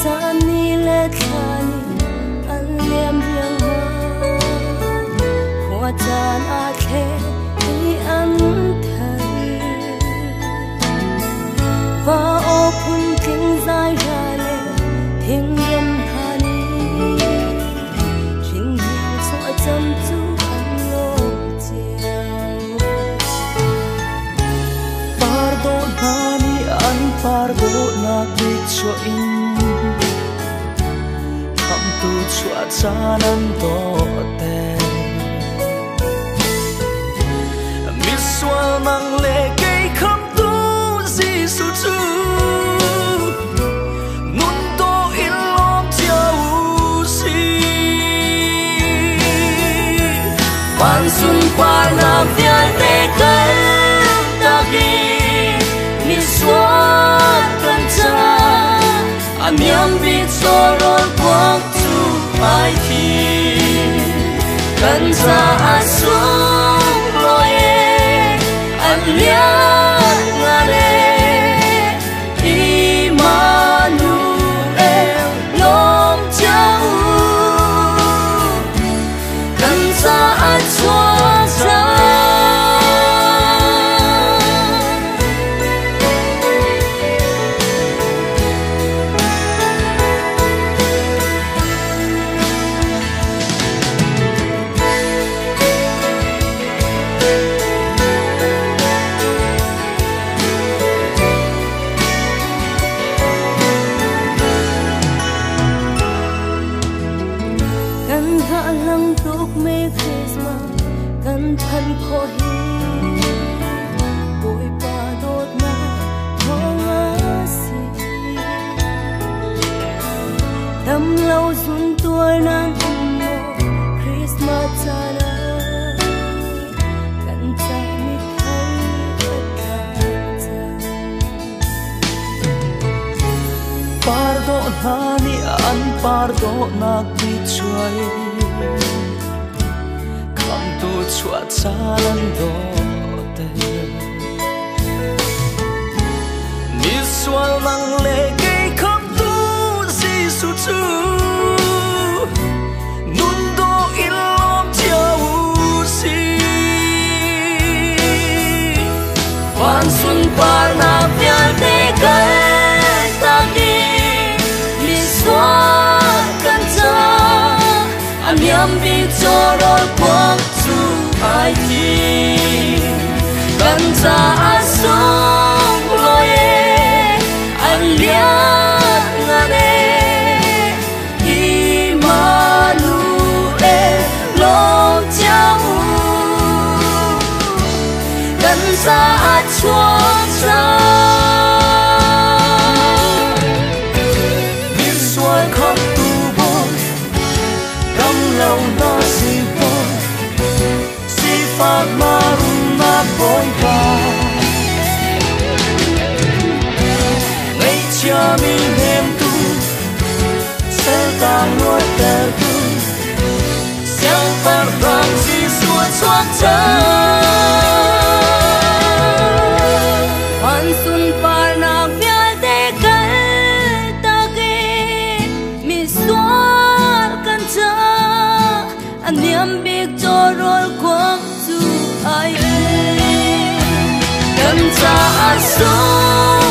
tani le tani an liam hiang ma hoa chan a the ni an thai và ô phun kinh dài ra le thiên nhân hani chính hiang cho chăm chú an lo chiao pardo nani an pardo na bit cho in tu chua chanan to te mi swal mang le cây kham tu Giêsu chu nun to in lom chiao si pan sun pa na via te kai ta gi mi swal kan cha amiam bi sorol quang ai khi cần ra xuống lối anh liang ngare Emmanuel lom cháu cần ra xóa ra lăng tục mê Christmas gần thân khó hi bội ba đốt na khó ngã si tâm lâu run tuổi nan mô Christmas cha na gần cha mi thấy tất cả cha pardo nani an pardo na bi chuai tu chua chalan do te mi swal mang le cây kham tu Giêsu chu nun do in lom chiao si van sun par na via te kai ta gi mi swal kan cha amiam bi chorol quang ai chi cần ra xuống lối anh liang ngare Emmanuel lom cháu cần ra chúa ra biết xuôi khóc tu bồn tâm lâu nó si bồn maruna pompa mấy cha mi hem tu sẽ tang nuốt ter tu sáng phật vàng si suốt xoát cha hoàn sun par na vial te kai ta ge mi suat kan cha aniam big chorol quang ai cần ra xuống